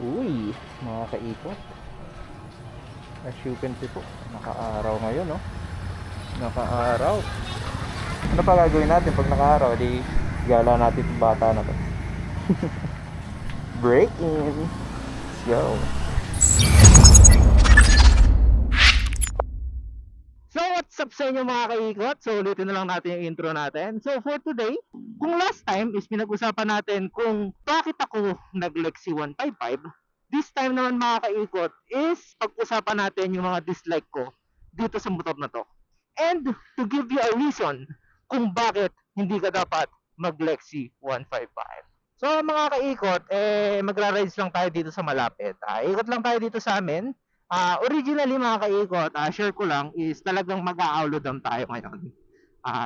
Uy, mga kaikot. As you can see po, naka-araw ngayon, no? Naka-araw. Ano pa gagawin natin pag naka-araw? Di gala natin itong bata na to. Break in. Let's go. So what's up sa inyo mga kaikot? So ulitin na lang natin yung intro natin. So for today, kung last time is pinag-usapan natin kung bakit ako nag-Lexi 155, this time naman mga kaikot is pag-usapan natin yung mga dislike ko dito sa motor na to. And to give you a reason kung bakit hindi ka dapat mag-Lexi 155. So mga kaikot, magra-rides lang tayo dito sa malapit. Ikot lang tayo dito sa amin. Originally mga kaikot, share ko lang is talagang mag-a-Aulodam tayo ngayon.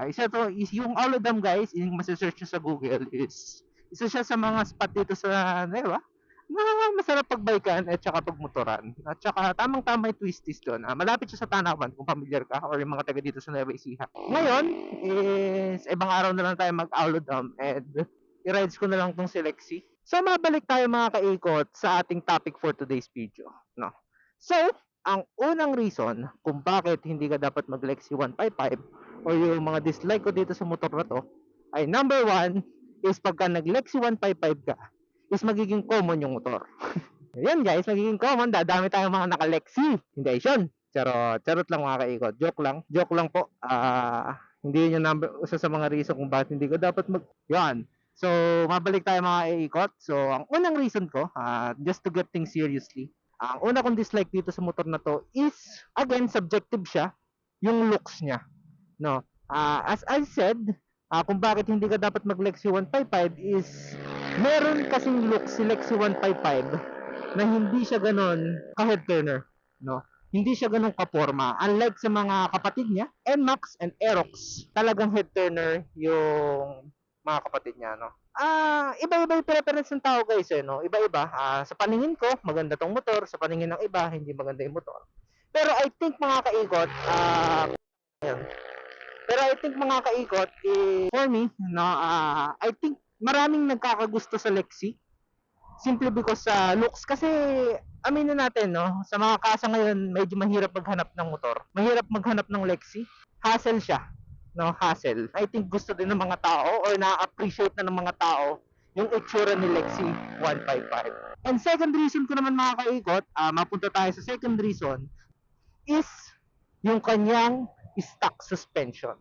Isa to is yung Aulodam guys, yung masisearch nyo sa Google is isa siya sa mga spot dito sa, di ba? Na masarap pagbaykan at saka pagmotoran. At saka tamang-tama yung twisties doon. Malapit siya sa Tanawan kung familiar ka or yung mga taga dito sa Nueva Ecija. Ngayon is ibang araw na lang tayo mag-Aulodam and i-rides ko na lang tong si Lexi. So mabalik tayo mga kaikot sa ating topic for today's video. No? So, ang unang reason kung bakit hindi ka dapat mag-Lexi 155 o yung mga dislike ko dito sa motor na to ay number one is pagka nag-Lexi 155 ka is magiging common yung motor. Yan guys, magiging common, dadami tayong mga naka-Lexi. Hindi yun. Charot lang mga kaikot. Joke lang po. Hindi yun yung isa sa mga reason kung bakit hindi ko dapat yan. So, mabalik tayo mga kaikot. So, ang unang reason ko, just to get things seriously, ang una kong dislike dito sa motor na to is, again, subjective siya, yung looks niya. No? As I said, kung bakit hindi ka dapat mag-Lexi 155 is, meron kasing look si Lexi 155 na hindi siya ganon ka-head turner. No? Hindi siya ganun kaporma. Unlike sa mga kapatid niya, NMAX and Aerox, talagang head turner yung mga kapatid niya. No? Iba-iba yung preference ng tao guys no? Iba-iba. Sa paningin ko, maganda tong motor. Sa paningin ng iba, hindi maganda yung motor. Pero I think mga kaikot, pero I think mga kaikot, for me, no, I think maraming nagkakagusto sa Lexi. Simply because sa looks. Kasi, aminin natin, no, sa mga kasa ngayon, medyo mahirap maghanap ng motor. Mahirap maghanap ng Lexi. Hassle siya. No, hassle. I think gusto din ng mga tao or na-appreciate na ng mga tao yung itsura ni Lexi 155. And second reason ko naman mga kaikot, mapunta tayo sa second reason, is yung kanyang stock suspension.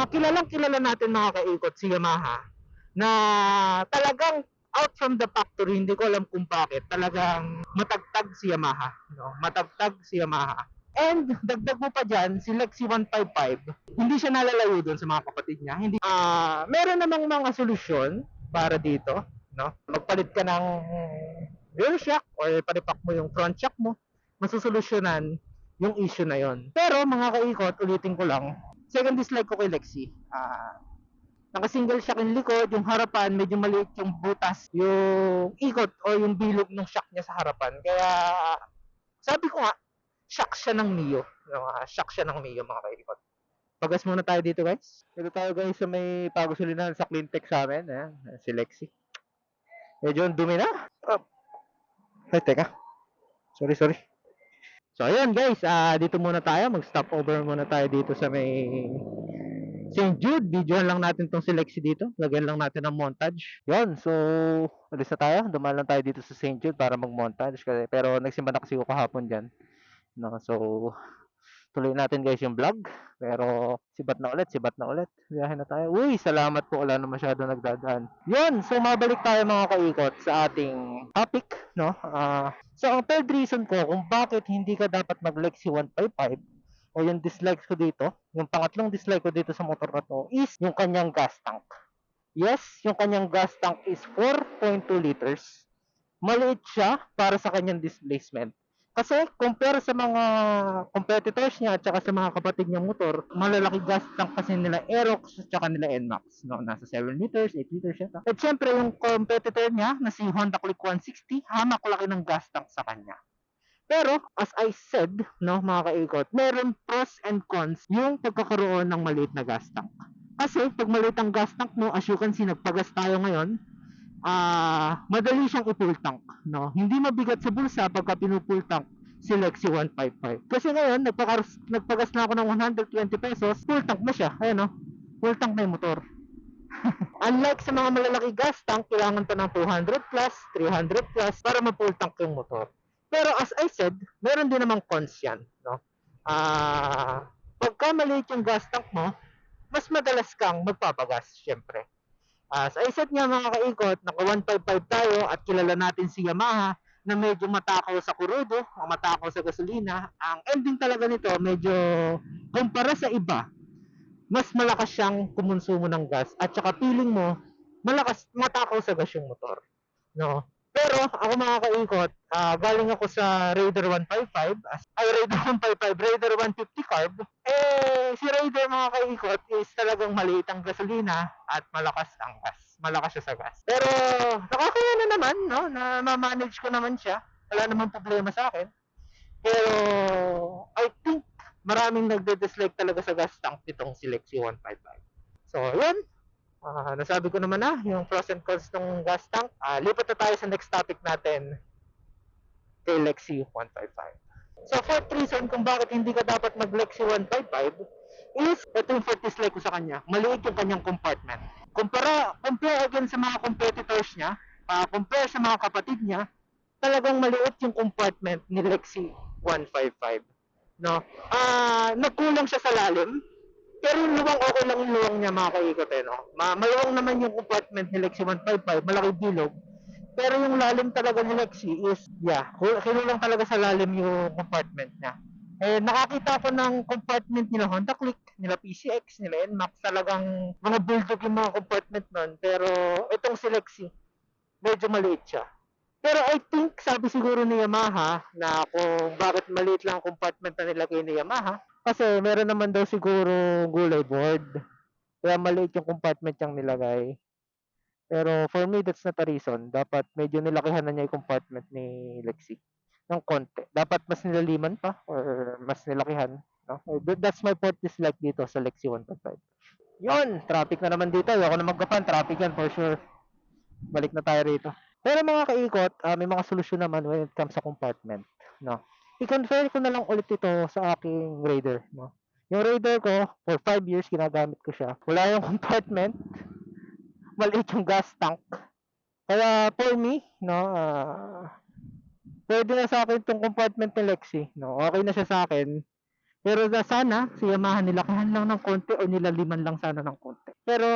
Kilalang kilala natin mga kaikot si Yamaha na talagang out from the factory, hindi ko alam kung bakit, talagang matagtag si Yamaha. No? Matagtag si Yamaha. And dagdag mo pa dyan, si Lexi 155, hindi siya nalalayo doon sa mga kapatid niya. Hindi, meron namang mga solusyon para dito. No? Magpalit ka ng rear shock or panipak mo yung front shock mo, masusolusyonan yung issue na yon. Pero mga kaikot, ulitin ko lang, second dislike ko kay Lexi. Naka-single shock yung likod, yung harapan, medyo maliit yung butas, yung ikot o yung bilog ng shock niya sa harapan. Kaya, sabi ko nga, shock siya ng Mio. Shock siya ng Mio mga kaikot. Pagas muna tayo dito guys. Dito tayo guys sa may pagusulinan sa Cleantech sa amin. Si Lexi. Medyo dumi na. Oh. Ay, teka. Sorry. So, ayun guys. Dito muna tayo. Mag-stop over muna tayo dito sa may St. Jude. Videohan lang natin tong si Lexi dito. Lagyan lang natin ng montage. Yun. So, alis na tayo. Dumaan lang tayo dito sa St. Jude para mag-montage. Pero nagsimba na kasi ko kahapon dyan. No, so, tuloy natin guys yung vlog. Pero, sibat na ulit. Biyahe na tayo. Uy, salamat po. Wala na masyado nagdadaan. Yun. So, mabalik tayo mga kaikot sa ating topic. No? So, ang third reason ko kung bakit hindi ka dapat mag-Lexi 155 o yung dislikes ko dito, yung pangatlong dislike ko dito sa motor na to is yung kanyang gas tank. Yes, yung kanyang gas tank is 4.2 liters. Maliit siya para sa kanyang displacement. Kasi compare sa mga competitors niya at saka sa mga kapatid niyang motor, malalaki gas tank kasi nila Aerox at saka nila NMAX. No? Nasa 7 liters, 8 liters siya. At syempre yung competitor niya na si Honda Click 160, hamak laki ng gas tank sa kanya. Pero, as I said, no, mga kaikot, meron pros and cons yung pagkakaroon ng maliit na gas tank. Kasi, pag maliit ang gas tank mo, as you can see, nagpagas tayo ngayon, madali siyang i-full tank, no? Hindi mabigat sa bulsa pagka pinu-full tank si Lexi 155. Kasi ngayon, nagpagas na ako ng 120 pesos, full tank na siya. Ayun, no? Full tank na yung motor. Unlike sa mga malalaki gas tank, kailangan pa ng 200 plus, 300 plus para ma-full tank yung motor. Pero as I said, meron din namang cons yan, no? Pagka maliit yung gas tank mo, mas madalas kang magpapagas, syempre. As I said nga mga kaikot, naka 155 tayo at kilala natin si Yamaha na medyo matakaw sa kurudo, matakaw sa gasolina. Ang ending talaga nito, medyo kumpara sa iba, mas malakas siyang kumonsumo ng gas at saka feeling mo matakaw sa gas yung motor, no? Pero ako mga kaikot, galing ako sa Raider 155, Raider 155, Raider 150 carb. Si Raider mga kaikot is talagang maliit ang gasolina at malakas ang gas. Malakas siya sa gas. Pero nakakaya na naman, no? Na ma-manage ko naman siya. Wala namang problema sa akin. Pero I think maraming nagde-dislike talaga sa gas tank nitong si Lexi 155. So, yun. Nasabi ko naman na yung pros and cons ng gas tank. Lipat na tayo sa next topic natin kay Lexi 155. So, fourth reason kung bakit hindi ka dapat mag-Lexi 155 is, ito yung fourth dislike ko sa kanya, maliit yung kanyang compartment. Compare again sa mga competitors niya, compare sa mga kapatid niya, talagang maliit yung compartment ni Lexi 155. No? Nagkulang siya sa lalim, pero yung luwang okay lang yung luwang niya mga kaikot no? Maluwang naman yung compartment ni Lexi 155, malaki bilog. Pero yung lalim talaga ni Lexi is, kinulang talaga sa lalim yung compartment niya. Nakakita ko ng compartment nila Honda Click, nila PCX, nila NMAX, talagang mga bulldog yung mga compartment nun. Pero itong si Lexi, medyo maliit siya. Pero I think, sabi siguro ni Yamaha na kung bakit maliit lang ang compartment na nilagay ni Yamaha, kasi meron naman daw siguro gulay board. Kaya maliit yung compartment niyang nilagay. Pero for me, that's not a reason. Dapat medyo nilakihan na niya yung compartment ni Lexi ng konti. Dapat mas nilaliman pa or mas nilakihan. No? That's my fourth dislike dito sa Lexi 155. Yun! Traffic na naman dito. Ayoko na magkapan. Traffic yan for sure. Balik na tayo rito. Pero mga kaikot, may mga solusyon naman when it comes sa compartment. No? I-confirm ko na lang ulit ito sa aking Raider. No? Yung Raider ko, for 5 years, ginagamit ko siya. Wala yung compartment. Maliit yung gas tank. Kaya for me, no, pwede na sa akin itong compartment ni Lexi. No? Okay na siya sa akin. Pero sana, si Yamaha nilakihan lang ng konti o nilaliman lang sana ng konti. Pero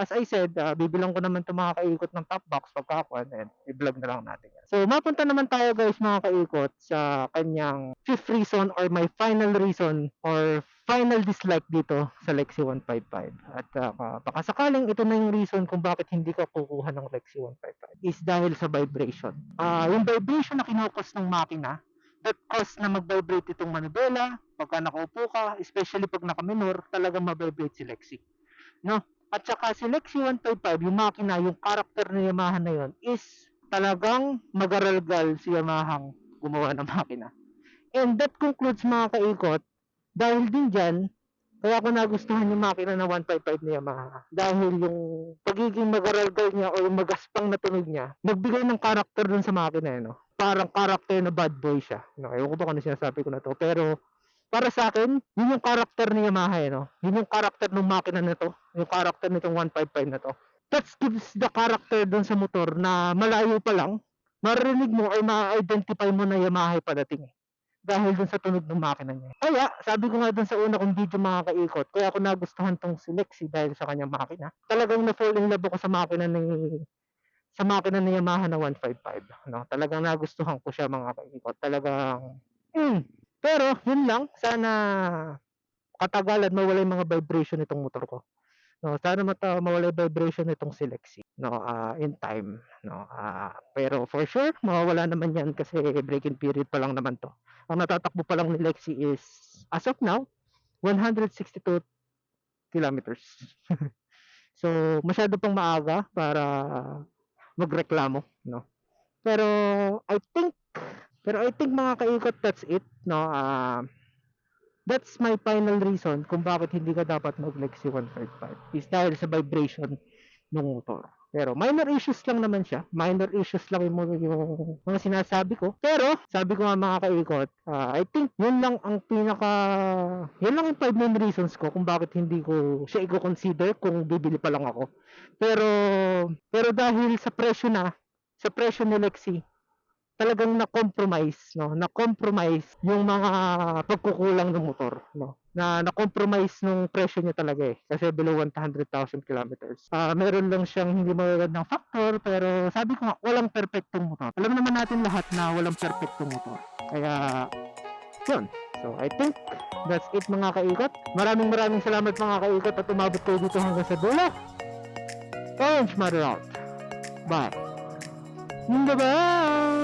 as I said, bibilang ko naman itong mga kaikot ng top box pagkakuan and i-vlog na lang natin yan. So mapunta naman tayo guys mga kaikot sa kanyang fifth reason or my final reason or final dislike dito sa Lexi 155. At baka sakaling ito na yung reason kung bakit hindi ka kukuha ng Lexi 155 is dahil sa vibration. Yung vibration na kinukos ng makina that cause na mag-vibrate itong manubela pagka nakaupo ka, especially pag naka-minor, talagang ma-vibrate si Lexi. No? At saka si Lexi 155, yung makina, yung character ni Yamaha na yun, is talagang magaralgal si Yamaha gumawa ng makina. And that concludes mga kaikot, dahil din dyan, kaya ako nagustuhan yung makina na 155 ni Yamaha. Dahil yung pagiging magaralgal niya o yung magaspang na tunog niya, nagbigay ng character dun sa makina, no? Parang character na bad boy siya. No, ewan ko ba kung ano sinasabi ko na to. Pero para sa akin, yun yung character ni Yamaha, no? Yun yung character ng makina na to. Yung character nitong 155 na to. That gives the character dun sa motor na malayo pa lang, maririnig mo ay ma-identify mo na Yamaha padating. Dahil dun sa tunog ng makina niya. Kaya, sabi ko nga dun sa una kong video mga kaikot, kaya ako nagustuhan tong si Lexi dahil sa kanyang makina. Talagang na-fall in love ako sa makina ni Yamaha na 155. No? Talagang nagustuhan ko siya mga kaikot. Talagang, pero yun lang, sana katagalan mawala yung mga vibration nitong motor ko. No, sana mawala yung vibration nitong si Lexi, no, in time, no. Pero for sure mawawala naman yan kasi break-in period pa lang naman to. Ang natatakbo pa lang ni Lexi is as of now 162 kilometers. So masyado pang maaga para magreklamo, no. Pero I think mga kaikot, that's it, no. That's my final reason kung bakit hindi ka dapat mag Lexi 155 is dahil sa vibration ng motor. Pero minor issues lang naman siya. Minor issues lang yung mga sinasabi ko. Pero, sabi ko nga mga kaikot, I think yun lang ang yun lang yung 5 main reasons ko kung bakit hindi ko siya i-consider kung bibili pa lang ako. Pero dahil sa presyo ni Lexi, talagang na-compromise, no? Na-compromise yung mga pagkukulang ng motor, no? Na-compromise nung presyo niya talaga eh. Kasi below 100,000 kilometers. Meron lang siyang hindi magagandang factor, pero sabi ko nga, walang perfectong motor. Alam naman natin lahat na walang perfectong motor. Kaya, yun. So, I think that's it mga kaikot. Maraming salamat mga kaikot at umabot kayo dito hanggang sa dulo. Orange Mother out. Bye. Bye-bye!